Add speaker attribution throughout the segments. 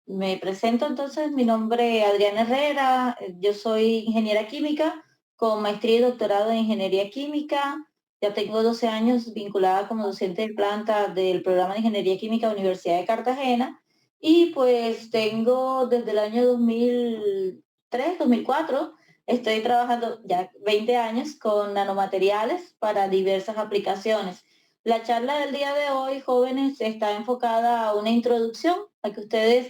Speaker 1: Me presento entonces, mi nombre es Adriana Herrera, yo soy ingeniera química con maestría y doctorado en ingeniería química. Ya tengo 12 años vinculada como docente de planta del programa de ingeniería química de la Universidad de Cartagena y pues tengo desde el año 2003, 2004, estoy trabajando ya 20 años con nanomateriales para diversas aplicaciones. La charla del día de hoy, jóvenes, está enfocada a una introducción a que ustedes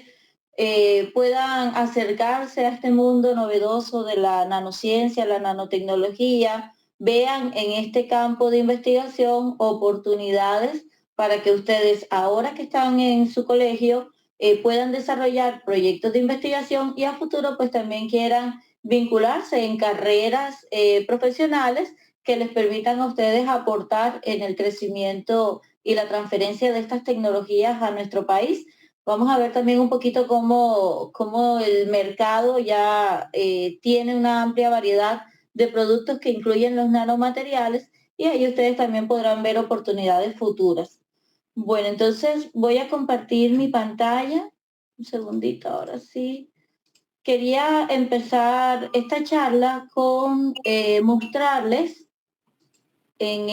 Speaker 1: puedan acercarse a este mundo novedoso de la nanociencia, la nanotecnología, vean en este campo de investigación oportunidades para que ustedes, ahora que están en su colegio, puedan desarrollar proyectos de investigación y a futuro pues también quieran vincularse en carreras profesionales que les permitan a ustedes aportar en el crecimiento y la transferencia de estas tecnologías a nuestro país. Vamos a ver también un poquito cómo el mercado ya tiene una amplia variedad de productos que incluyen los nanomateriales y ahí ustedes también podrán ver oportunidades futuras. Bueno, entonces voy a compartir mi pantalla. Un segundito, ahora sí. Quería empezar esta charla con mostrarles en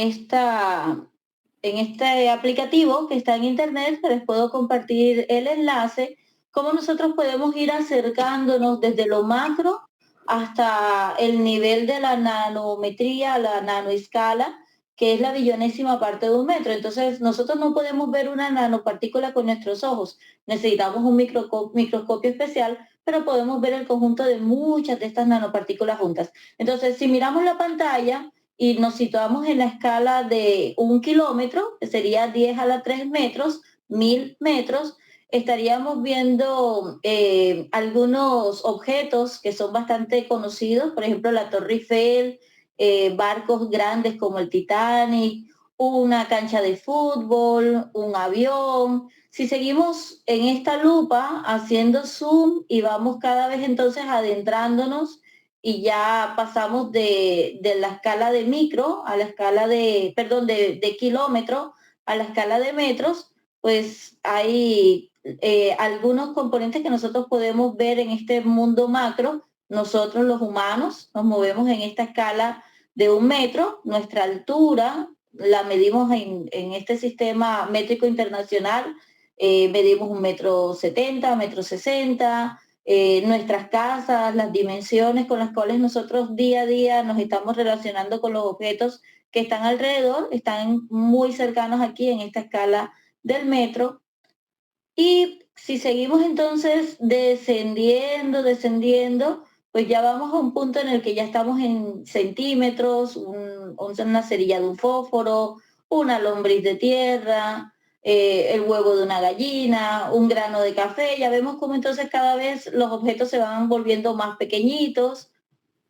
Speaker 1: en este aplicativo que está en internet, que les puedo compartir el enlace, cómo nosotros podemos ir acercándonos desde lo macro hasta el nivel de la nanometría, la nanoescala, que es la billonésima parte de un metro. Entonces, nosotros no podemos ver una nanopartícula con nuestros ojos. Necesitamos un microscopio especial, pero podemos ver el conjunto de muchas de estas nanopartículas juntas. Entonces, si miramos la pantalla, y nos situamos en la escala de 1 kilómetro, que sería 10 a la 3 metros, 1000 metros, estaríamos viendo algunos objetos que son bastante conocidos, por ejemplo la Torre Eiffel, barcos grandes como el Titanic, una cancha de fútbol, un avión. Si seguimos en esta lupa haciendo zoom y vamos cada vez entonces adentrándonos y ya pasamos de la escala de micro a la escala perdón, de kilómetro a la escala de metros, pues hay algunos componentes que nosotros podemos ver en este mundo macro. Nosotros los humanos nos movemos en esta escala de 1 metro, nuestra altura la medimos en este sistema métrico internacional, medimos 1,70 m, 1,60 m, nuestras casas, las dimensiones con las cuales nosotros día a día nos estamos relacionando con los objetos que están alrededor, están muy cercanos aquí en esta escala del metro. Y si seguimos entonces descendiendo, pues ya vamos a un punto en el que ya estamos en centímetros, una cerilla de un fósforo, una lombriz de tierra, el huevo de una gallina, un grano de café. Ya vemos cómo entonces cada vez los objetos se van volviendo más pequeñitos.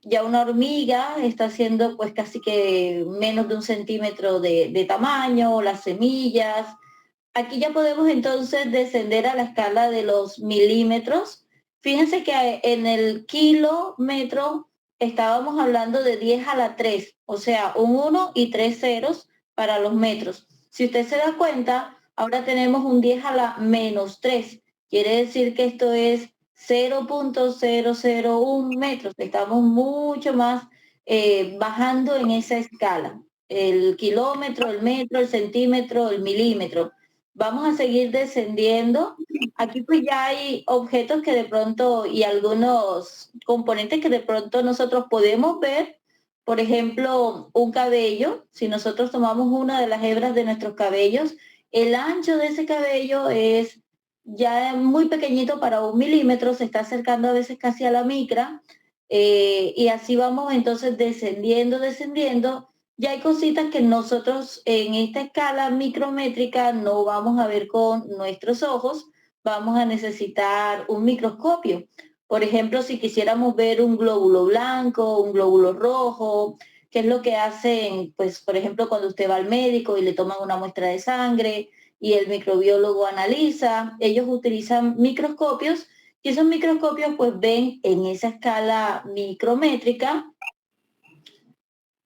Speaker 1: Ya una hormiga está haciendo pues casi que menos de 1 centímetro de tamaño, las semillas. Aquí ya podemos entonces descender a la escala de los milímetros. Fíjense que en el kilómetro estábamos hablando de 10 a la 3, o sea, un 1 y 3 ceros para los metros. Si usted se da cuenta, ahora tenemos un 10 a la menos 3. Quiere decir que esto es 0,001 metros. Estamos mucho más bajando en esa escala. El kilómetro, el metro, el centímetro, el milímetro. Vamos a seguir descendiendo. Aquí pues ya hay objetos que de pronto y algunos componentes que de pronto nosotros podemos ver. Por ejemplo, un cabello. Si nosotros tomamos una de las hebras de nuestros cabellos, el ancho de ese cabello es ya muy pequeñito para 1 milímetro, se está acercando a veces casi a la micra, y así vamos entonces descendiendo. Ya hay cositas que nosotros en esta escala micrométrica no vamos a ver con nuestros ojos, vamos a necesitar un microscopio. Por ejemplo, si quisiéramos ver un glóbulo blanco, un glóbulo rojo, qué es lo que hacen, pues, por ejemplo, cuando usted va al médico y le toman una muestra de sangre y el microbiólogo analiza, ellos utilizan microscopios y esos microscopios pues ven en esa escala micrométrica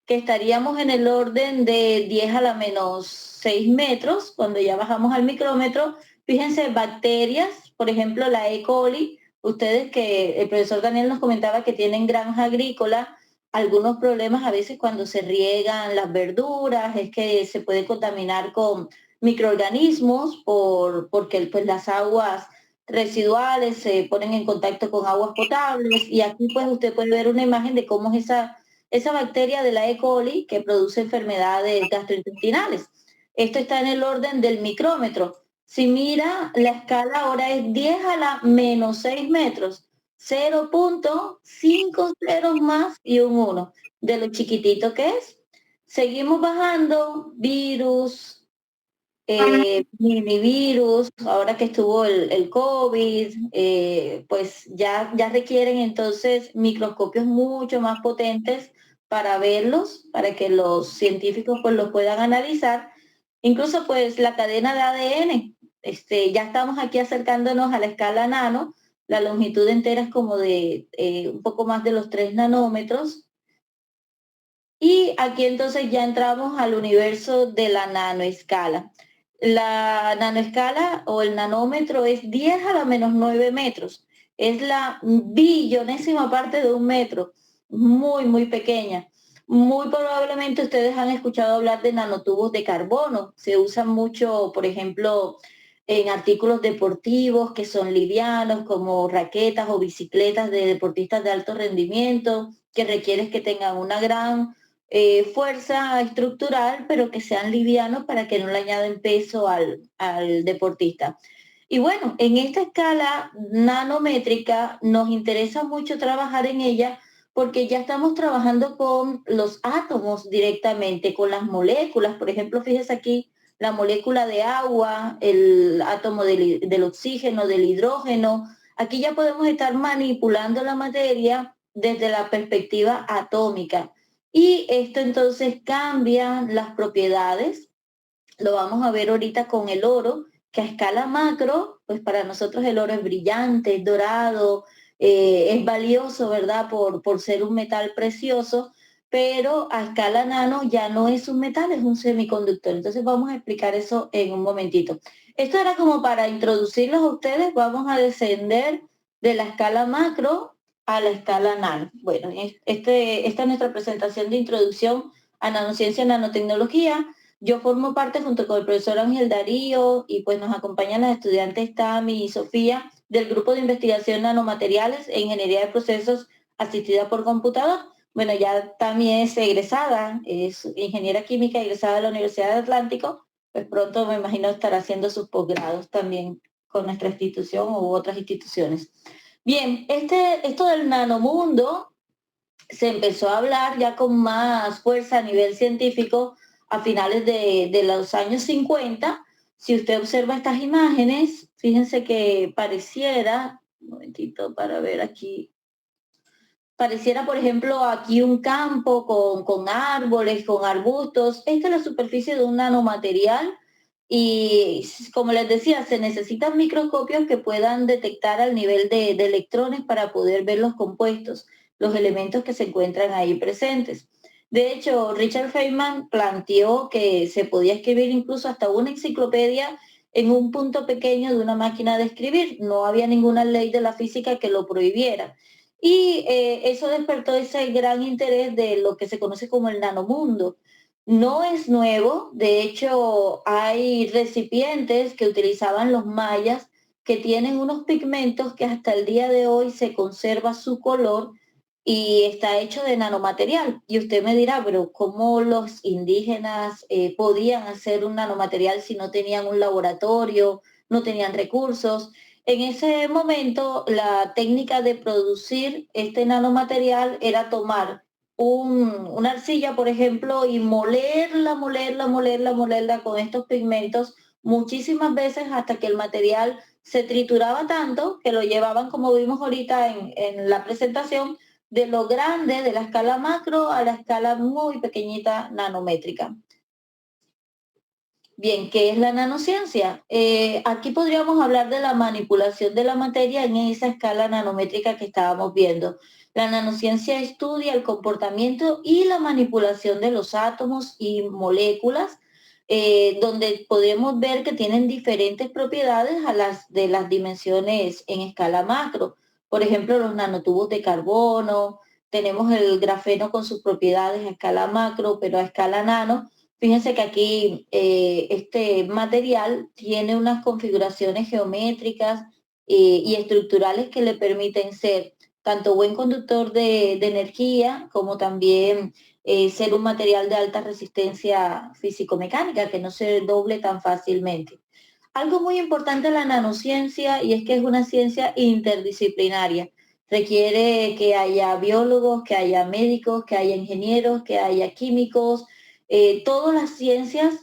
Speaker 1: que estaríamos en el orden de 10 a la menos 6 metros, cuando ya bajamos al micrómetro. Fíjense, bacterias, por ejemplo, la E. coli. Ustedes que el profesor Daniel nos comentaba que tienen granja agrícola, algunos problemas a veces cuando se riegan las verduras, es que se puede contaminar con microorganismos porque pues, las aguas residuales se ponen en contacto con aguas potables y aquí pues usted puede ver una imagen de cómo es esa bacteria de la E. coli que produce enfermedades gastrointestinales. Esto está en el orden del micrómetro. Si mira, la escala ahora es 10 a la menos 6 metros, 0.5 ceros más y un 1, de lo chiquitito que es. Seguimos bajando, virus, minivirus, ahora que estuvo el COVID, pues ya requieren entonces microscopios mucho más potentes para verlos, para que los científicos pues los puedan analizar. Incluso pues la cadena de ADN, ya estamos aquí acercándonos a la escala nano, la longitud entera es como de un poco más de los 3 nanómetros, y aquí entonces ya entramos al universo de la nanoescala. La nanoescala o el nanómetro es 10 a la menos 9 metros. Es la billonésima parte de un metro. Muy, muy pequeña. Muy probablemente ustedes han escuchado hablar de nanotubos de carbono. Se usan mucho, por ejemplo, en artículos deportivos que son livianos, como raquetas o bicicletas de deportistas de alto rendimiento, que requieren que tengan una gran fuerza estructural, pero que sean livianos para que no le añaden peso al deportista. Y bueno, en esta escala nanométrica nos interesa mucho trabajar en ella porque ya estamos trabajando con los átomos directamente, con las moléculas. Por ejemplo, fíjese aquí la molécula de agua, el átomo del oxígeno, del hidrógeno. Aquí ya podemos estar manipulando la materia desde la perspectiva atómica. Y esto entonces cambia las propiedades. Lo vamos a ver ahorita con el oro, que a escala macro, pues para nosotros el oro es brillante, es dorado, es valioso, ¿verdad? Por ser un metal precioso, pero a escala nano ya no es un metal, es un semiconductor. Entonces vamos a explicar eso en un momentito. Esto era como para introducirlos a ustedes, vamos a descender de la escala macro a la escala nano. Bueno, esta es nuestra presentación de introducción a nanociencia y nanotecnología. Yo formo parte junto con el profesor Ángel Darío y pues nos acompañan las estudiantes Tami y Sofía del grupo de investigación nanomateriales e ingeniería de procesos asistida por computador. Bueno, ya Tami es egresada, es ingeniera química egresada de la Universidad del Atlántico, pues pronto me imagino estará haciendo sus posgrados también con nuestra institución u otras instituciones. Bien, esto del nanomundo se empezó a hablar ya con más fuerza a nivel científico a finales de los años 50. Si usted observa estas imágenes, fíjense que pareciera, un momentito para ver aquí, pareciera por ejemplo aquí un campo con árboles, con arbustos. Esta es la superficie de un nanomaterial y como les decía, se necesitan microscopios que puedan detectar al nivel de electrones para poder ver los compuestos, los elementos que se encuentran ahí presentes. De hecho, Richard Feynman planteó que se podía escribir incluso hasta una enciclopedia en un punto pequeño de una máquina de escribir. No había ninguna ley de la física que lo prohibiera. Y eso despertó ese gran interés de lo que se conoce como el nanomundo. No es nuevo, de hecho hay recipientes que utilizaban los mayas que tienen unos pigmentos que hasta el día de hoy se conserva su color y está hecho de nanomaterial. Y usted me dirá, pero ¿cómo los indígenas podían hacer un nanomaterial si no tenían un laboratorio, no tenían recursos? En ese momento, la técnica de producir este nanomaterial era tomar una arcilla, por ejemplo, y molerla con estos pigmentos muchísimas veces hasta que el material se trituraba tanto que lo llevaban, como vimos ahorita en la presentación, de lo grande, de la escala macro a la escala muy pequeñita nanométrica. Bien, ¿qué es la nanociencia? Aquí podríamos hablar de la manipulación de la materia en esa escala nanométrica que estábamos viendo. La nanociencia estudia el comportamiento y la manipulación de los átomos y moléculas donde podemos ver que tienen diferentes propiedades a las de las dimensiones en escala macro. Por ejemplo, los nanotubos de carbono, tenemos el grafeno con sus propiedades a escala macro, pero a escala nano. Fíjense que aquí este material tiene unas configuraciones geométricas y estructurales que le permiten ser tanto buen conductor de energía como también ser un material de alta resistencia físico-mecánica, que no se doble tan fácilmente. Algo muy importante en la nanociencia y es que es una ciencia interdisciplinaria. Requiere que haya biólogos, que haya médicos, que haya ingenieros, que haya químicos. Todas las ciencias,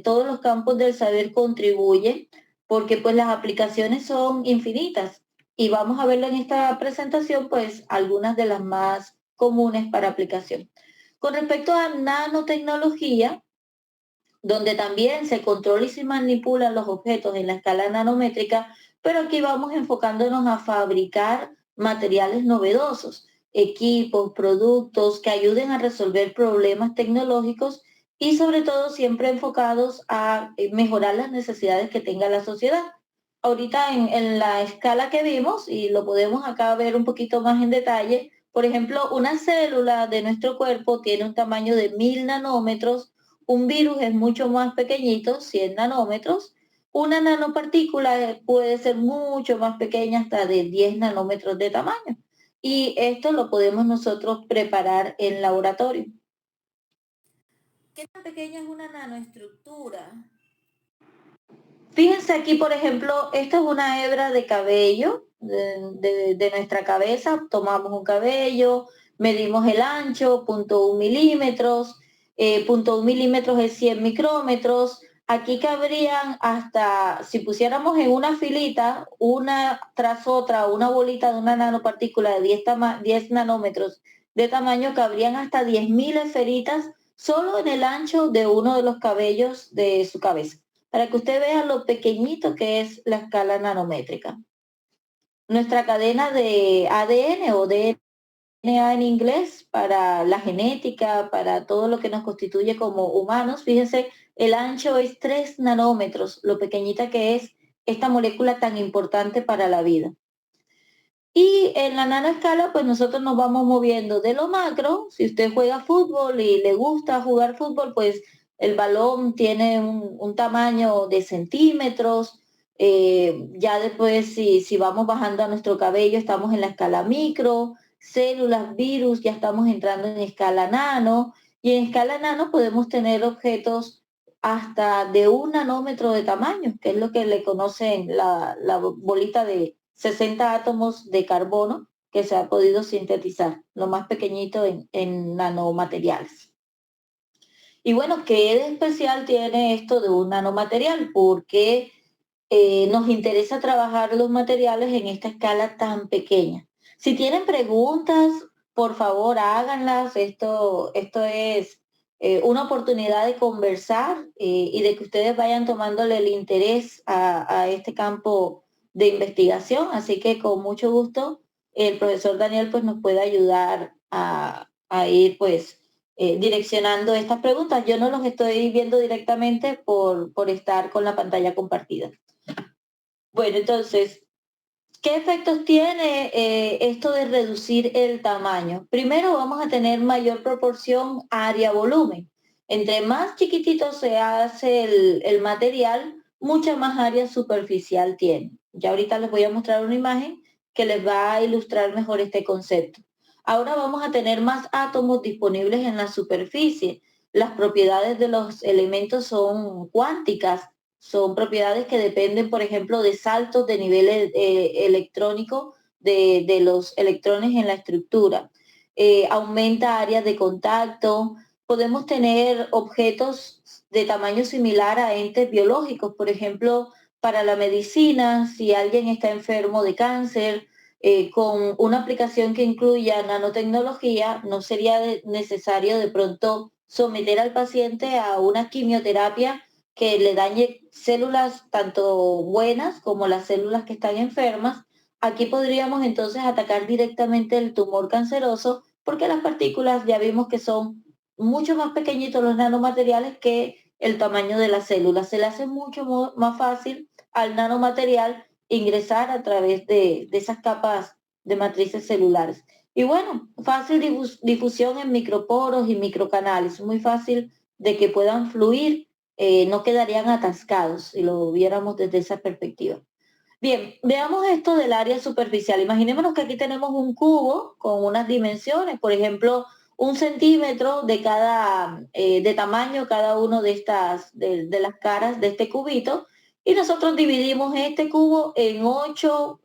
Speaker 1: todos los campos del saber contribuyen porque pues las aplicaciones son infinitas y vamos a verlo en esta presentación pues algunas de las más comunes para aplicación. Con respecto a nanotecnología, donde también se controla y se manipulan los objetos en la escala nanométrica, pero aquí vamos enfocándonos a fabricar materiales novedosos, equipos, productos que ayuden a resolver problemas tecnológicos y sobre todo siempre enfocados a mejorar las necesidades que tenga la sociedad. Ahorita en la escala que vimos, y lo podemos acá ver un poquito más en detalle, por ejemplo, una célula de nuestro cuerpo tiene un tamaño de 1000 nanómetros, un virus es mucho más pequeñito, 100 nanómetros. Una nanopartícula puede ser mucho más pequeña, hasta de 10 nanómetros de tamaño. Y esto lo podemos nosotros preparar en laboratorio. ¿Qué tan pequeña es una nanoestructura? Fíjense aquí, por ejemplo, esta es una hebra de cabello de nuestra cabeza. Tomamos un cabello, medimos el ancho, 0.1 milímetros, 0.1 milímetros es 100 micrómetros. Aquí cabrían hasta, si pusiéramos en una filita, una tras otra, una bolita de una nanopartícula de 10 nanómetros de tamaño, cabrían hasta 10.000 esferitas solo en el ancho de uno de los cabellos de su cabeza, para que usted vea lo pequeñito que es la escala nanométrica. Nuestra cadena de ADN o DNA en inglés, para la genética, para todo lo que nos constituye como humanos, fíjense, el ancho es 3 nanómetros, lo pequeñita que es esta molécula tan importante para la vida. Y en la nanoescala, pues nosotros nos vamos moviendo de lo macro. Si usted juega fútbol y le gusta jugar fútbol, pues el balón tiene un tamaño de centímetros. Ya después, si vamos bajando a nuestro cabello, estamos en la escala micro, células, virus, ya estamos entrando en escala nano. Y en escala nano podemos tener objetos hasta de 1 nanómetro de tamaño, que es lo que le conocen la bolita de 60 átomos de carbono que se ha podido sintetizar, lo más pequeñito en nanomateriales. Y bueno, ¿qué de especial tiene esto de un nanomaterial? Porque nos interesa trabajar los materiales en esta escala tan pequeña. Si tienen preguntas, por favor háganlas. Esto es una oportunidad de conversar y de que ustedes vayan tomándole el interés a este campo de investigación. Así que con mucho gusto el profesor Daniel pues nos puede ayudar a ir pues direccionando estas preguntas. Yo no los estoy viendo directamente por estar con la pantalla compartida. Bueno, entonces, ¿qué efectos tiene esto de reducir el tamaño? Primero vamos a tener mayor proporción área-volumen. Entre más chiquitito se hace el material, mucha más área superficial tiene. Ya ahorita les voy a mostrar una imagen que les va a ilustrar mejor este concepto. Ahora vamos a tener más átomos disponibles en la superficie. Las propiedades de los elementos son cuánticas, son propiedades que dependen, por ejemplo, de saltos de nivel electrónico de los electrones en la estructura. Aumenta áreas de contacto. Podemos tener objetos de tamaño similar a entes biológicos, por ejemplo, para la medicina, si alguien está enfermo de cáncer, con una aplicación que incluya nanotecnología, no sería necesario de pronto someter al paciente a una quimioterapia que le dañe células tanto buenas como las células que están enfermas. Aquí podríamos entonces atacar directamente el tumor canceroso porque las partículas ya vimos que son mucho más pequeñitos los nanomateriales que el tamaño de la célula. Se le hace mucho más fácil al nanomaterial ingresar a través de esas capas de matrices celulares. Y bueno, fácil difusión en microporos y microcanales, muy fácil de que puedan fluir, no quedarían atascados si lo viéramos desde esa perspectiva. Bien, veamos esto del área superficial. Imaginémonos que aquí tenemos un cubo con unas dimensiones, por ejemplo, 1 centímetro de de tamaño cada uno de de las caras de este cubito, y nosotros dividimos este cubo en 8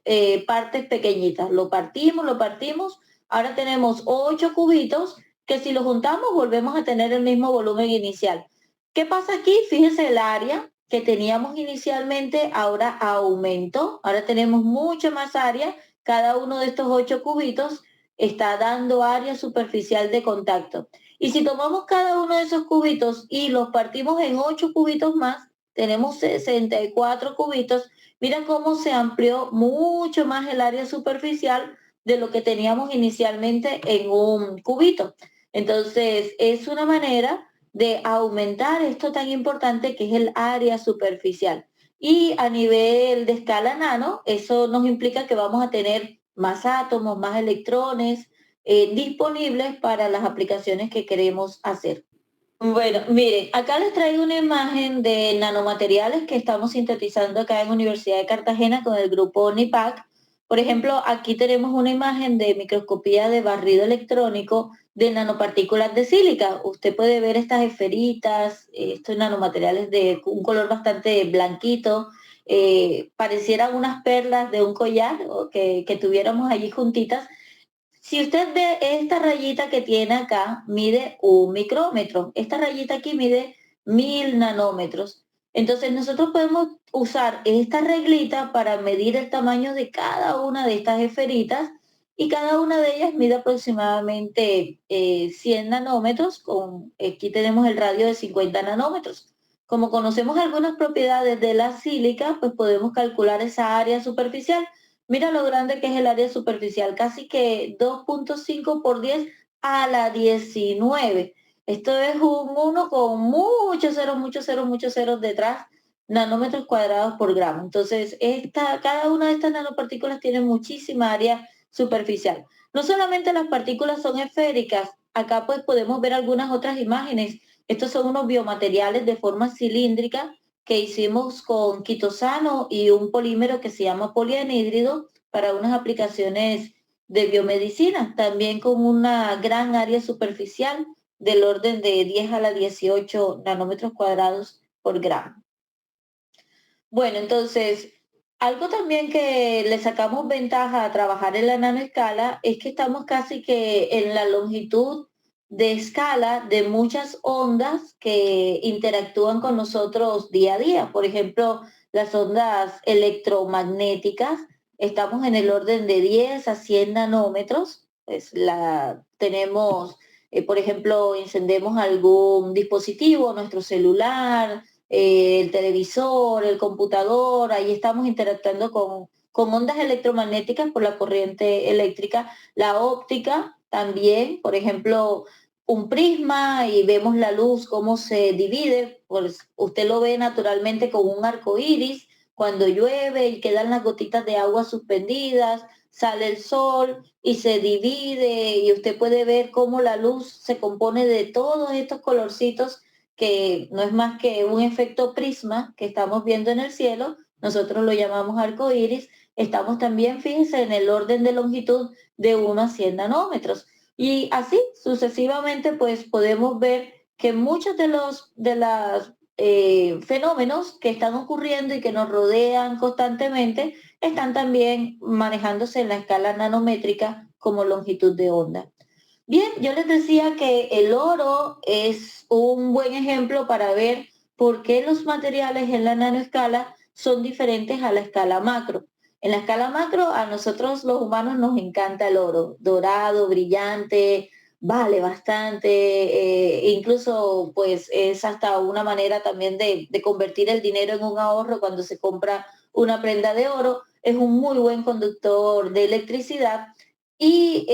Speaker 1: partes pequeñitas. Lo partimos, ahora tenemos 8 cubitos que si los juntamos volvemos a tener el mismo volumen inicial. ¿Qué pasa aquí? Fíjense el área que teníamos inicialmente, ahora aumentó, ahora tenemos mucha más área, cada uno de estos 8 cubitos está dando área superficial de contacto. Y si tomamos cada uno de esos cubitos y los partimos en 8 cubitos más, tenemos 64 cubitos. Mira cómo se amplió mucho más el área superficial de lo que teníamos inicialmente en un cubito. Entonces, es una manera de aumentar esto tan importante que es el área superficial. Y a nivel de escala nano, eso nos implica que vamos a tener más átomos, más electrones disponibles para las aplicaciones que queremos hacer. Bueno, miren, acá les traigo una imagen de nanomateriales que estamos sintetizando acá en Universidad de Cartagena con el grupo NIPAC. Por ejemplo, aquí tenemos una imagen de microscopía de barrido electrónico de nanopartículas de sílica. Usted puede ver estas esferitas, estos nanomateriales de un color bastante blanquito, parecieran unas perlas de un collar o que tuviéramos allí juntitas. Si usted ve esta rayita que tiene acá, mide 1 micrómetro. Esta rayita aquí mide 1000 nanómetros. Entonces nosotros podemos usar esta reglita para medir el tamaño de cada una de estas esferitas, y cada una de ellas mide aproximadamente 100 nanómetros. Aquí tenemos el radio de 50 nanómetros. Como conocemos algunas propiedades de la sílica, pues podemos calcular esa área superficial. Mira lo grande que es el área superficial, casi que 2,5 por 10 a la 19. Esto es un 1 con muchos ceros, muchos ceros detrás, nanómetros cuadrados por gramo. Entonces, cada una de estas nanopartículas tiene muchísima área superficial. No solamente las partículas son esféricas, acá pues podemos ver algunas otras imágenes. Estos son unos biomateriales de forma cilíndrica que hicimos con quitosano y un polímero que se llama polianhídrido para unas aplicaciones de biomedicina, también con una gran área superficial del orden de 10 a la 18 nanómetros cuadrados por gramo. Bueno, entonces, algo también que le sacamos ventaja a trabajar en la nanoescala es que estamos casi que en la longitud de escala de muchas ondas que interactúan con nosotros día a día. Por ejemplo, las ondas electromagnéticas, estamos en el orden de 10 a 100 nanómetros. Tenemos, por ejemplo, encendemos algún dispositivo, nuestro celular, el televisor, el computador, ahí estamos interactuando con ondas electromagnéticas por la corriente eléctrica, la óptica también, por ejemplo, un prisma y vemos la luz, cómo se divide, pues usted lo ve naturalmente con un arco iris, cuando llueve y quedan las gotitas de agua suspendidas, sale el sol y se divide y usted puede ver cómo la luz se compone de todos estos colorcitos que no es más que un efecto prisma que estamos viendo en el cielo. Nosotros lo llamamos arco iris. Estamos también, fíjense, en el orden de longitud de 1 a 100 nanómetros. Y así sucesivamente, pues podemos ver que muchos de los fenómenos que están ocurriendo y que nos rodean constantemente están también manejándose en la escala nanométrica como longitud de onda. Bien, yo les decía que el oro es un buen ejemplo para ver por qué los materiales en la nanoescala son diferentes a la escala macro. En la escala macro, a nosotros los humanos nos encanta el oro, dorado, brillante, vale bastante, incluso pues es hasta una manera también de convertir el dinero en un ahorro cuando se compra una prenda de oro. Es un muy buen conductor de electricidad y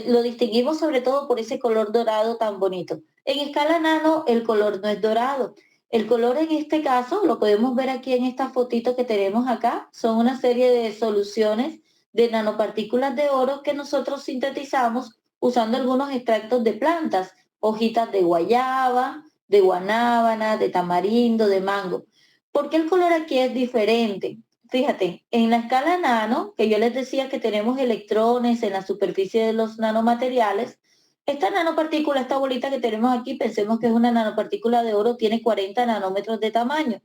Speaker 1: lo distinguimos sobre todo por ese color dorado tan bonito. En escala nano el color no es dorado. El color en este caso, lo podemos ver aquí en esta fotito que tenemos acá, son una serie de soluciones de nanopartículas de oro que nosotros sintetizamos usando algunos extractos de plantas, hojitas de guayaba, de guanábana, de tamarindo, de mango. ¿Por qué el color aquí es diferente? Fíjate, en la escala nano, que yo les decía que tenemos electrones en la superficie de los nanomateriales, esta nanopartícula, esta bolita que tenemos aquí, pensemos que es una nanopartícula de oro, tiene 40 nanómetros de tamaño.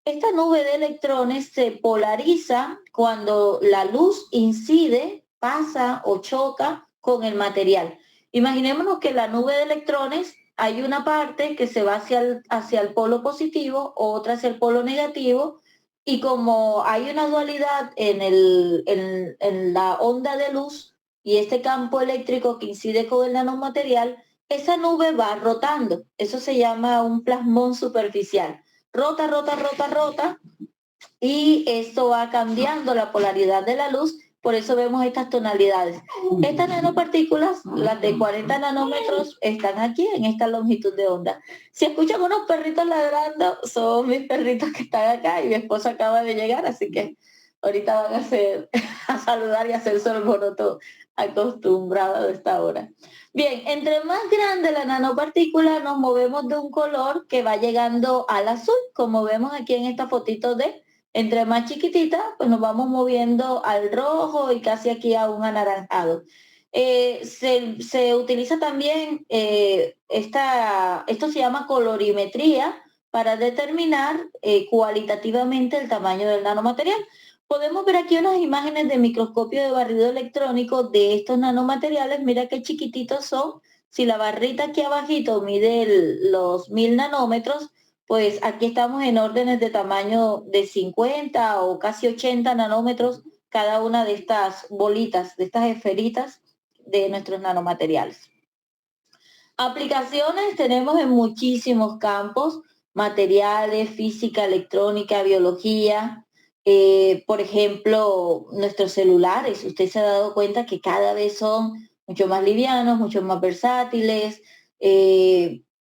Speaker 1: Esta nube de electrones se polariza cuando la luz incide, pasa o choca con el material. Imaginémonos que la nube de electrones hay una parte que se va hacia el polo positivo, otra hacia el polo negativo, y como hay una dualidad en la onda de luz y este campo eléctrico que incide con el nanomaterial, esa nube va rotando. Eso se llama un plasmón superficial. Rota, rota, rota, rota, y esto va cambiando la polaridad de la luz, por eso vemos estas tonalidades. Estas nanopartículas, las de 40 nanómetros, están aquí en esta longitud de onda. Si escuchan unos perritos ladrando, son mis perritos que están acá y mi esposo acaba de llegar, así que ahorita van a a saludar y a hacer su alboroto acostumbrado de esta hora. Bien, entre más grande la nanopartícula, nos movemos de un color que va llegando al azul, como vemos aquí en esta fotito de entre más chiquitita, pues nos vamos moviendo al rojo y casi aquí a un anaranjado. Se utiliza también, esto se llama colorimetría para determinar cualitativamente el tamaño del nanomaterial. Podemos ver aquí unas imágenes de microscopio de barrido electrónico de estos nanomateriales. Mira qué chiquititos son. Si la barrita aquí abajito mide los 1000 nanómetros, pues aquí estamos en órdenes de tamaño de 50 o casi 80 nanómetros cada una de estas bolitas, de estas esferitas de nuestros nanomateriales. Aplicaciones tenemos en muchísimos campos: materiales, física, electrónica, biología. Por ejemplo, nuestros celulares, usted se ha dado cuenta que cada vez son mucho más livianos, mucho más versátiles.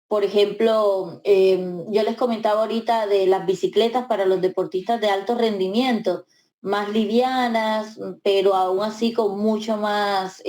Speaker 1: Por ejemplo, yo les comentaba ahorita de las bicicletas para los deportistas de alto rendimiento, más livianas, pero aún así con mucho más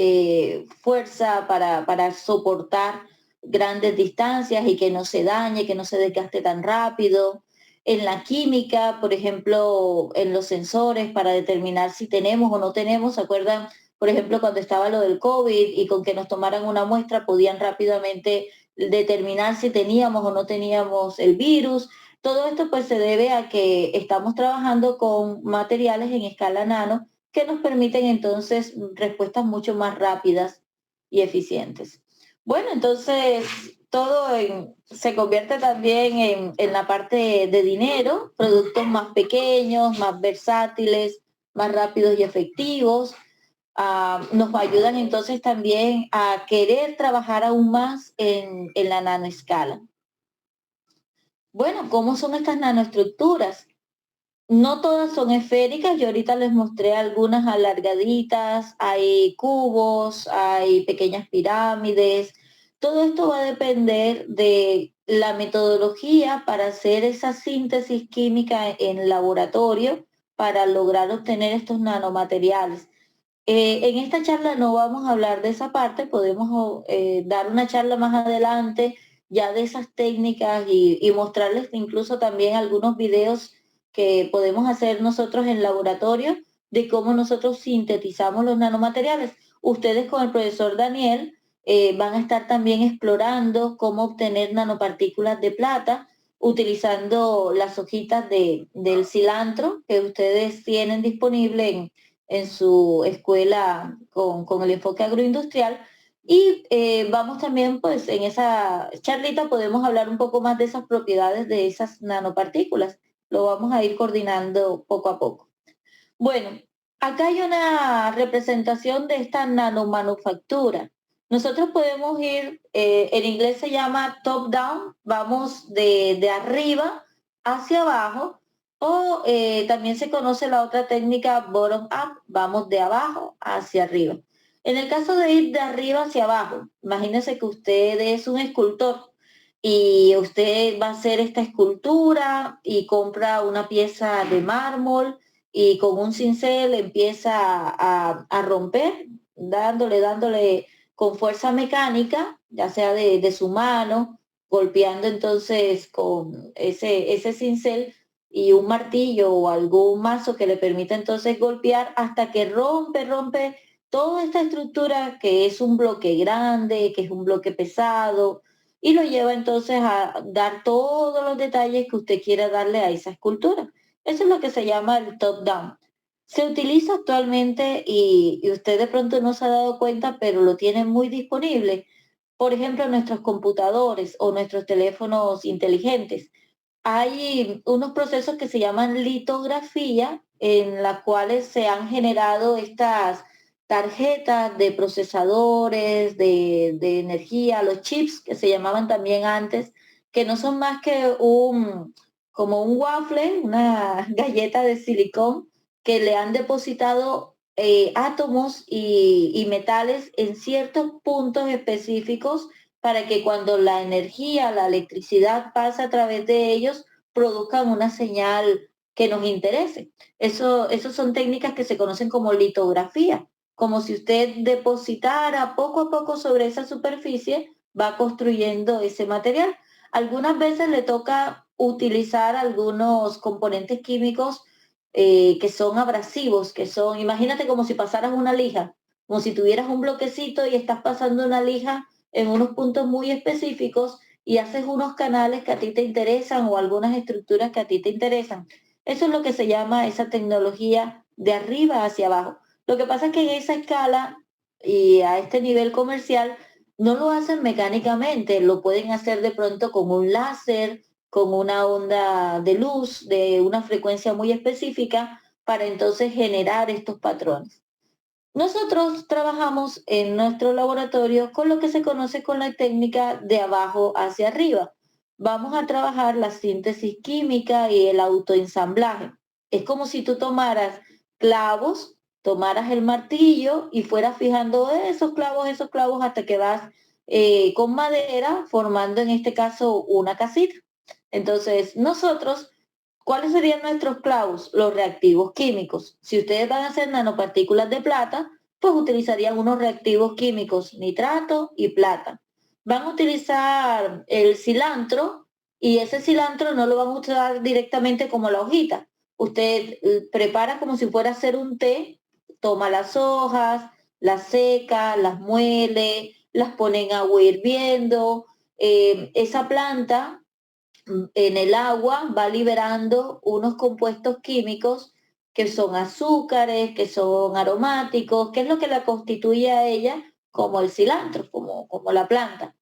Speaker 1: fuerza para soportar grandes distancias y que no se dañe, que no se desgaste tan rápido. En la química, por ejemplo, en los sensores para determinar si tenemos o no tenemos, ¿se acuerdan? Por ejemplo, cuando estaba lo del COVID y con que nos tomaran una muestra podían rápidamente determinar si teníamos o no teníamos el virus. Todo esto pues se debe a que estamos trabajando con materiales en escala nano que nos permiten entonces respuestas mucho más rápidas y eficientes. Bueno, entonces se convierte también en la parte de dinero, productos más pequeños, más versátiles, más rápidos y efectivos. Nos ayudan entonces también a querer trabajar aún más en la nanoescala. Bueno, ¿cómo son estas nanoestructuras? No todas son esféricas, yo ahorita les mostré algunas alargaditas, hay cubos, hay pequeñas pirámides. Todo esto va a depender de la metodología para hacer esa síntesis química en laboratorio para lograr obtener estos nanomateriales. En esta charla no vamos a hablar de esa parte, podemos dar una charla más adelante ya de esas técnicas y mostrarles incluso también algunos videos que podemos hacer nosotros en laboratorio de cómo nosotros sintetizamos los nanomateriales. Ustedes con el profesor Daniel van a estar también explorando cómo obtener nanopartículas de plata utilizando las hojitas del cilantro que ustedes tienen disponible en su escuela con el enfoque agroindustrial. Y vamos también, pues en esa charlita podemos hablar un poco más de esas propiedades de esas nanopartículas. Lo vamos a ir coordinando poco a poco. Bueno, acá hay una representación de esta nanomanufactura. Nosotros podemos ir, en inglés se llama top down, vamos de arriba hacia abajo, o también se conoce la otra técnica bottom up, vamos de abajo hacia arriba. En el caso de ir de arriba hacia abajo, imagínense que usted es un escultor y usted va a hacer esta escultura y compra una pieza de mármol y con un cincel empieza a romper, dándole con fuerza mecánica, ya sea de su mano, golpeando entonces con ese cincel y un martillo o algún mazo que le permita entonces golpear hasta que rompe toda esta estructura que es un bloque grande, que es un bloque pesado, y lo lleva entonces a dar todos los detalles que usted quiera darle a esa escultura. Eso es lo que se llama el top down. Se utiliza actualmente y usted de pronto no se ha dado cuenta, pero lo tiene muy disponible. Por ejemplo, nuestros computadores o nuestros teléfonos inteligentes. Hay unos procesos que se llaman litografía, en las cuales se han generado estas tarjetas de procesadores, de energía, los chips que se llamaban también antes, que no son más que como un waffle, una galleta de silicón, que le han depositado átomos y metales en ciertos puntos específicos para que cuando la energía, la electricidad pasa a través de ellos, produzcan una señal que nos interese. Eso son técnicas que se conocen como litografía, como si usted depositara poco a poco sobre esa superficie, va construyendo ese material. Algunas veces le toca utilizar algunos componentes químicos que son abrasivos, que son, imagínate como si pasaras una lija, como si tuvieras un bloquecito y estás pasando una lija en unos puntos muy específicos y haces unos canales que a ti te interesan o algunas estructuras que a ti te interesan. Eso es lo que se llama esa tecnología de arriba hacia abajo. Lo que pasa es que en esa escala y a este nivel comercial no lo hacen mecánicamente, lo pueden hacer de pronto con un láser, con una onda de luz de una frecuencia muy específica para entonces generar estos patrones. Nosotros trabajamos en nuestro laboratorio con lo que se conoce con la técnica de abajo hacia arriba. Vamos a trabajar la síntesis química y el autoensamblaje. Es como si tú tomaras clavos, tomaras el martillo y fueras fijando esos clavos hasta que vas con madera formando en este caso una casita. Entonces, nosotros, ¿cuáles serían nuestros clavos? Los reactivos químicos. Si ustedes van a hacer nanopartículas de plata, pues utilizarían unos reactivos químicos, nitrato y plata. Van a utilizar el cilantro y ese cilantro no lo van a usar directamente como la hojita. Usted prepara como si fuera a hacer un té, toma las hojas, las seca, las muele, las pone en agua hirviendo. Esa planta en el agua va liberando unos compuestos químicos que son azúcares, que son aromáticos, que es lo que la constituye a ella como el cilantro, como la planta.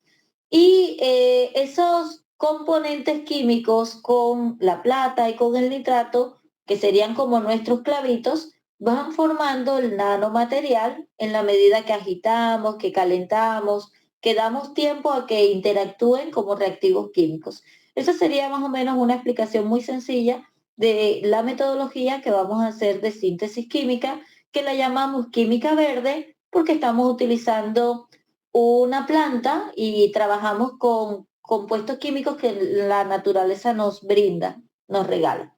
Speaker 1: Y esos componentes químicos con la plata y con el nitrato, que serían como nuestros clavitos, van formando el nanomaterial en la medida que agitamos, que calentamos, que damos tiempo a que interactúen como reactivos químicos. Esa sería más o menos una explicación muy sencilla de la metodología que vamos a hacer de síntesis química, que la llamamos química verde, porque estamos utilizando una planta y trabajamos con compuestos químicos que la naturaleza nos brinda, nos regala.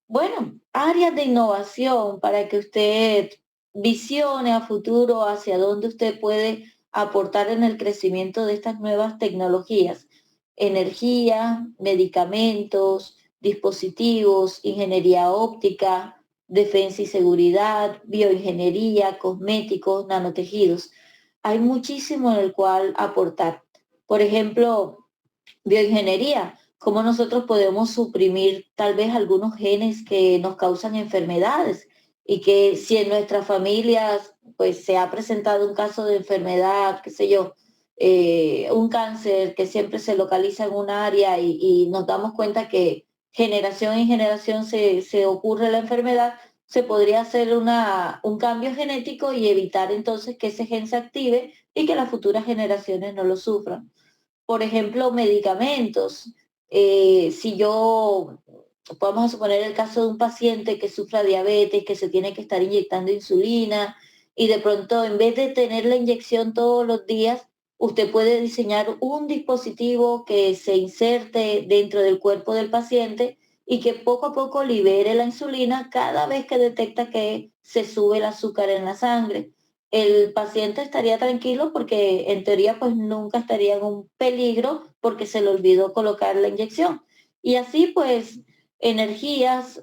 Speaker 1: Bueno, áreas de innovación para que usted visione a futuro hacia dónde usted puede aportar en el crecimiento de estas nuevas tecnologías. Energía, medicamentos, dispositivos, ingeniería óptica, defensa y seguridad, bioingeniería, cosméticos, nanotejidos. Hay muchísimo en el cual aportar. Por ejemplo, bioingeniería, cómo nosotros podemos suprimir tal vez algunos genes que nos causan enfermedades y que si en nuestras familias pues se ha presentado un caso de enfermedad, qué sé yo, un cáncer que siempre se localiza en un área y nos damos cuenta que generación en generación se ocurre la enfermedad, se podría hacer un cambio genético y evitar entonces que ese gen se active y que las futuras generaciones no lo sufran. Por ejemplo, medicamentos. Si yo, vamos a suponer el caso de un paciente que sufra diabetes, que se tiene que estar inyectando insulina y de pronto en vez de tener la inyección todos los días, usted puede diseñar un dispositivo que se inserte dentro del cuerpo del paciente y que poco a poco libere la insulina cada vez que detecta que se sube el azúcar en la sangre. El paciente estaría tranquilo porque en teoría pues nunca estaría en un peligro porque se le olvidó colocar la inyección. Y así pues energías,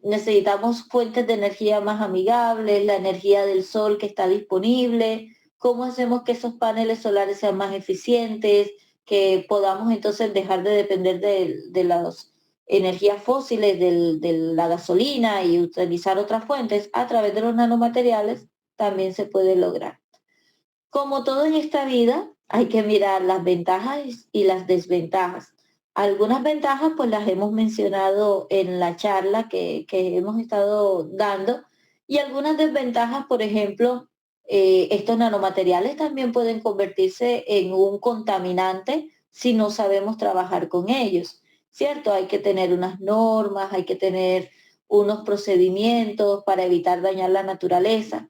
Speaker 1: necesitamos fuentes de energía más amigables, la energía del sol que está disponible, cómo hacemos que esos paneles solares sean más eficientes, que podamos entonces dejar de depender de las energías fósiles, de la gasolina y utilizar otras fuentes a través de los nanomateriales, también se puede lograr. Como todo en esta vida, hay que mirar las ventajas y las desventajas. Algunas ventajas pues las hemos mencionado en la charla que hemos estado dando y algunas desventajas, por ejemplo, estos nanomateriales también pueden convertirse en un contaminante si no sabemos trabajar con ellos, ¿cierto? Hay que tener unas normas, hay que tener unos procedimientos para evitar dañar la naturaleza.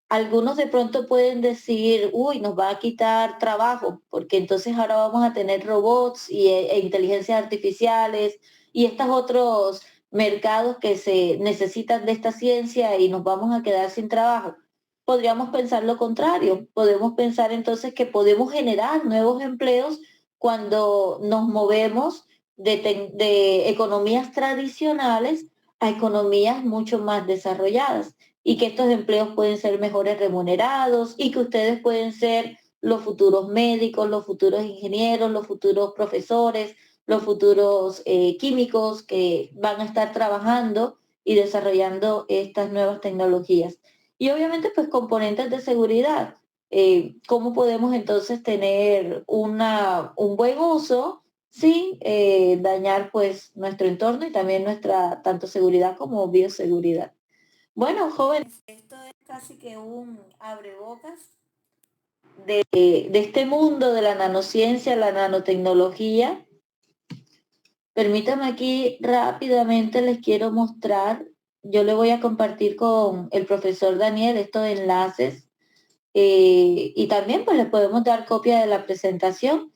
Speaker 1: Algunos de pronto pueden decir, uy, nos va a quitar trabajo, porque entonces ahora vamos a tener robots e inteligencias artificiales y estos otros mercados que se necesitan de esta ciencia y nos vamos a quedar sin trabajo. Podríamos pensar lo contrario, podemos pensar entonces que podemos generar nuevos empleos cuando nos movemos de economías tradicionales a economías mucho más desarrolladas y que estos empleos pueden ser mejores remunerados y que ustedes pueden ser los futuros médicos, los futuros ingenieros, los futuros profesores, los futuros químicos que van a estar trabajando y desarrollando estas nuevas tecnologías. Y obviamente pues componentes de seguridad. ¿Cómo podemos entonces tener un buen uso sin dañar pues nuestro entorno y también nuestra tanto seguridad como bioseguridad? Bueno, jóvenes, esto es casi que un abrebocas de este mundo de la nanociencia, la nanotecnología. Permítame aquí rápidamente les quiero mostrar, yo le voy a compartir con el profesor Daniel estos enlaces y también pues le podemos dar copia de la presentación.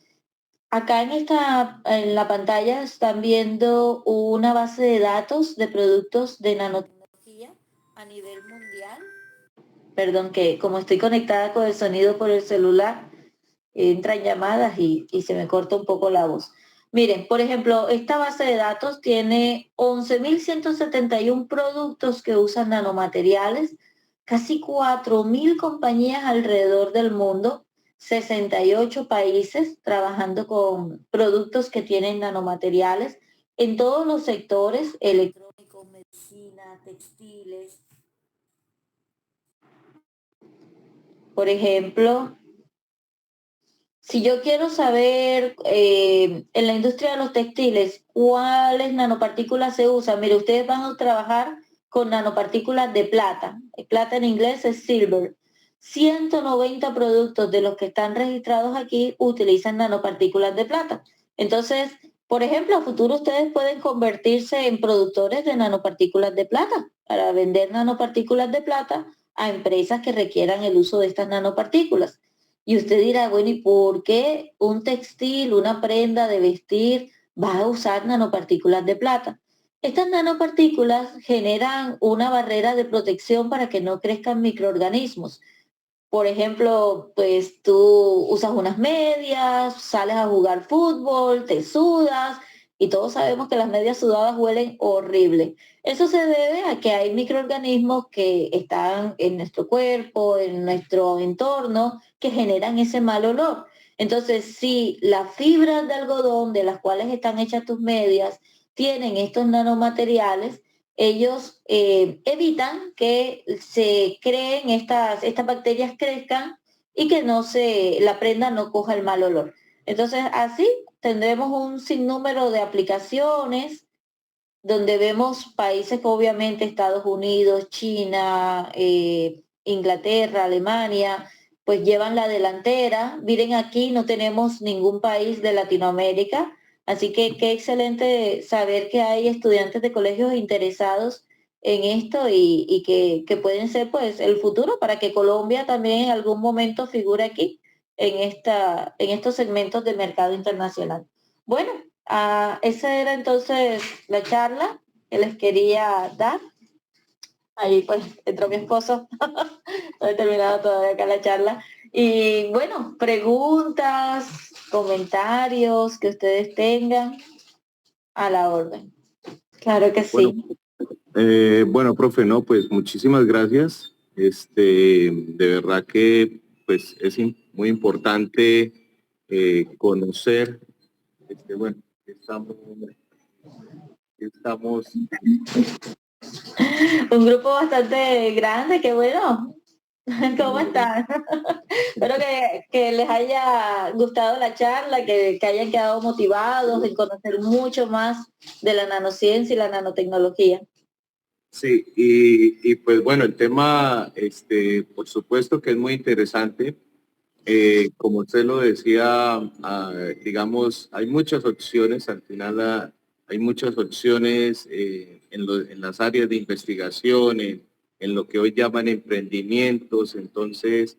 Speaker 1: Acá en la pantalla están viendo una base de datos de productos de nanotecnología a nivel mundial. Perdón, que como estoy conectada con el sonido por el celular, entran llamadas y se me corta un poco la voz. Miren, por ejemplo, esta base de datos tiene 11.171 productos que usan nanomateriales, casi 4.000 compañías alrededor del mundo, 68 países trabajando con productos que tienen nanomateriales en todos los sectores, electrónicos, medicina, textiles. Por ejemplo, si yo quiero saber en la industria de los textiles cuáles nanopartículas se usan, mire, ustedes van a trabajar con nanopartículas de plata. Plata en inglés es silver. 190 productos de los que están registrados aquí utilizan nanopartículas de plata. Entonces, por ejemplo, a futuro ustedes pueden convertirse en productores de nanopartículas de plata para vender nanopartículas de plata a empresas que requieran el uso de estas nanopartículas. Y usted dirá, bueno, ¿y por qué un textil, una prenda de vestir va a usar nanopartículas de plata? Estas nanopartículas generan una barrera de protección para que no crezcan microorganismos. Por ejemplo, pues tú usas unas medias, sales a jugar fútbol, te sudas y todos sabemos que las medias sudadas huelen horrible. Eso se debe a que hay microorganismos que están en nuestro cuerpo, en nuestro entorno, que generan ese mal olor. Entonces, si las fibras de algodón de las cuales están hechas tus medias tienen estos nanomateriales, ellos evitan que se creen estas bacterias crezcan y que la prenda no coja el mal olor. Entonces, así tendremos un sinnúmero de aplicaciones donde vemos países, obviamente Estados Unidos, China, Inglaterra, Alemania, pues llevan la delantera. Miren aquí, no tenemos ningún país de Latinoamérica, así que qué excelente saber que hay estudiantes de colegios interesados en esto y que pueden ser pues el futuro para que Colombia también en algún momento figure aquí. en estos segmentos de mercado internacional. Bueno, esa era entonces la charla que les quería dar. Ahí pues entró mi esposo, no he terminado todavía acá la charla. Y bueno, preguntas, comentarios que ustedes tengan, a la orden. Claro que
Speaker 2: Bueno,
Speaker 1: sí.
Speaker 2: bueno, profe, no, pues muchísimas gracias. De verdad que pues es muy importante conocer, bueno, estamos, estamos,
Speaker 1: Un grupo bastante grande, qué bueno. ¿Cómo están? Espero que les haya gustado la charla, que hayan quedado motivados en conocer mucho más de la nanociencia y la nanotecnología.
Speaker 2: sí, y pues bueno, el tema, por supuesto que es muy interesante. Como usted lo decía, digamos, hay muchas opciones, al final hay muchas opciones en las áreas de investigación, en lo que hoy llaman emprendimientos. Entonces,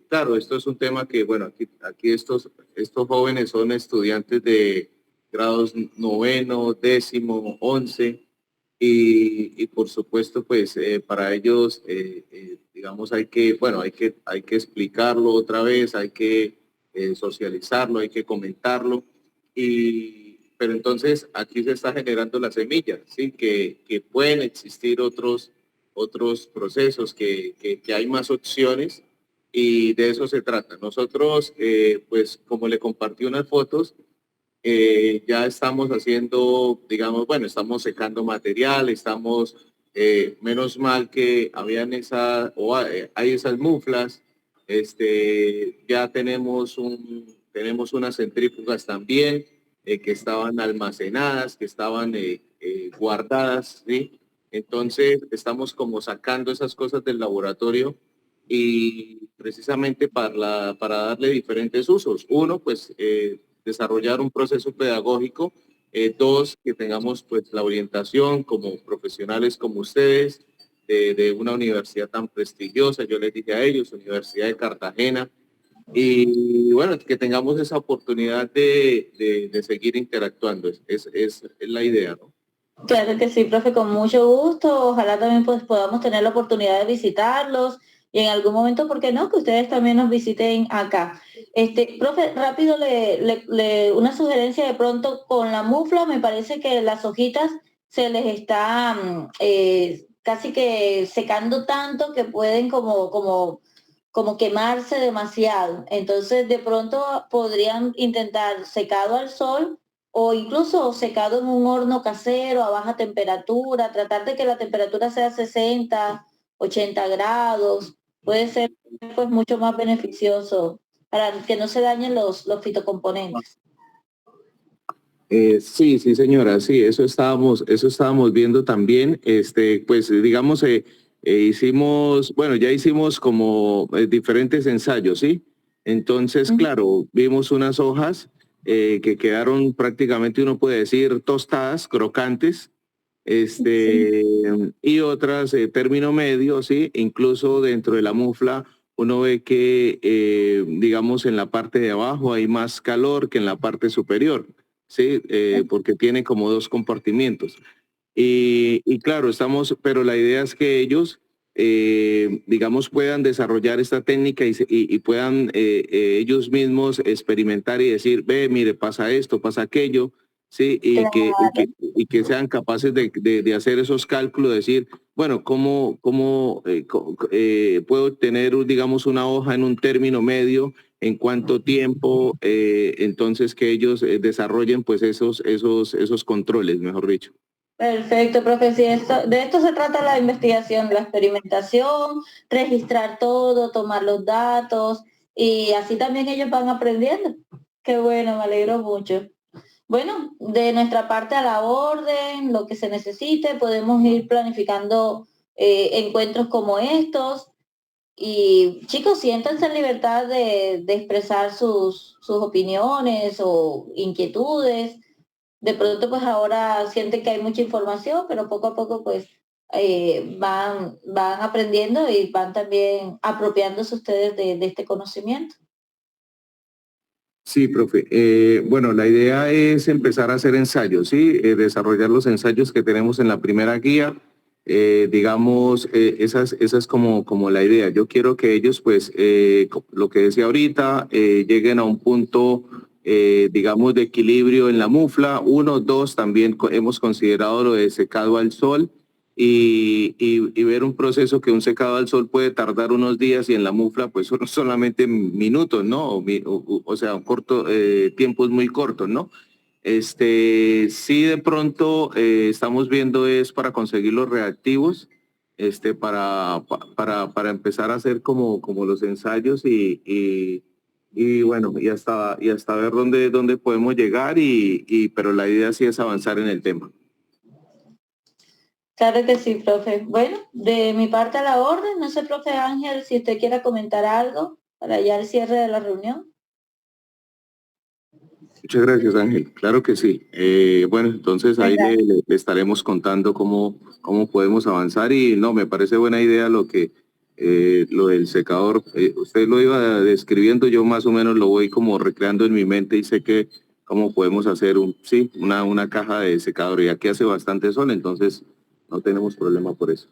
Speaker 2: claro, esto es un tema que, bueno, aquí estos jóvenes son estudiantes de grados noveno, décimo, 11. Y por supuesto, pues para ellos, digamos, bueno, hay que explicarlo otra vez, hay que socializarlo, hay que comentarlo. Pero entonces aquí se está generando la semilla, ¿sí? Que pueden existir otros procesos, que hay más opciones y de eso se trata. Nosotros, pues como le compartí unas fotos, ya estamos haciendo, digamos, bueno, estamos secando material, menos mal que habían hay esas muflas, ya tenemos unas centrífugas también que estaban almacenadas, que estaban guardadas, ¿sí? Entonces estamos como sacando esas cosas del laboratorio y precisamente para darle diferentes usos. Uno, pues desarrollar un proceso pedagógico. Dos, que tengamos pues la orientación como profesionales como ustedes de una universidad tan prestigiosa. Yo les dije a ellos, Universidad de Cartagena. Y bueno, que tengamos esa oportunidad de seguir interactuando. Es la idea, ¿no?
Speaker 1: Claro que sí, profe, con mucho gusto. Ojalá también pues podamos tener la oportunidad de visitarlos y en algún momento, ¿por qué no? Que ustedes también nos visiten acá. Profe, rápido una sugerencia de pronto con la mufla, me parece que las hojitas se les está casi que secando tanto que pueden como quemarse demasiado. Entonces, de pronto podrían intentar secado al sol o incluso secado en un horno casero a baja temperatura, tratar de que la temperatura sea 60, 80 grados, puede ser pues mucho más beneficioso para que no se dañen los fitocomponentes.
Speaker 2: Sí, sí, señora, sí, eso estábamos viendo también. Pues digamos, hicimos, bueno, ya hicimos como diferentes ensayos, ¿sí? Entonces,
Speaker 1: Ujú.
Speaker 2: claro, vimos unas hojas que quedaron prácticamente, uno puede decir, tostadas, crocantes,
Speaker 1: Sí.
Speaker 2: este, y otras término medio, ¿sí? Incluso dentro de la mufla uno ve que, digamos, en la parte de abajo hay más calor que en la parte superior, ¿sí? Porque tiene como dos compartimientos. Y claro, pero la idea es que ellos, digamos, puedan desarrollar esta técnica y puedan ellos mismos experimentar y decir, ve, mire, pasa esto, pasa aquello, ¿sí?
Speaker 1: Claro.
Speaker 2: Y que sean capaces de hacer esos cálculos, decir, bueno, ¿cómo puedo tener, digamos, una hoja en un término medio? ¿En cuánto tiempo? Entonces, que ellos desarrollen, pues, esos controles, mejor dicho.
Speaker 1: Perfecto, profe. Sí, de esto se trata la investigación, la experimentación, registrar todo, tomar los datos y así también ellos van aprendiendo. Qué bueno, me alegro mucho. Bueno, de nuestra parte a la orden, lo que se necesite, podemos ir planificando encuentros como estos. Y chicos, siéntanse en libertad de expresar sus opiniones o inquietudes. De pronto, pues ahora sienten que hay mucha información, pero poco a poco, pues van aprendiendo y van también apropiándose ustedes de este conocimiento.
Speaker 2: Sí, profe. Bueno, la idea es empezar a hacer ensayos, ¿sí? Desarrollar los ensayos que tenemos en la primera guía. Digamos, esa es como la idea. Yo quiero que ellos, pues, lo que decía ahorita, lleguen a un punto, digamos, de equilibrio en la mufla. Uno, dos, también hemos considerado lo de secado al sol y ver un proceso que un secado al sol puede tardar unos días y en la mufla pues son solamente minutos, ¿no? O sea, un corto, tiempos muy cortos, ¿no? Sí, de pronto estamos viendo es para conseguir los reactivos, para empezar a hacer como los ensayos y bueno, y hasta ver dónde podemos llegar pero la idea sí es avanzar en el tema.
Speaker 1: Claro que sí, profe. Bueno, de mi parte a la orden, no sé, profe Ángel, si usted quiera comentar algo para ya el cierre de la reunión.
Speaker 2: Muchas gracias, Ángel. Claro que sí. Bueno, entonces ahí
Speaker 1: Venga,
Speaker 2: le estaremos contando cómo podemos avanzar y no, me parece buena idea lo del secador. Usted lo iba describiendo, yo más o menos lo voy como recreando en mi mente y sé que cómo podemos hacer una caja de secador y aquí hace bastante sol, entonces no tenemos problema por eso.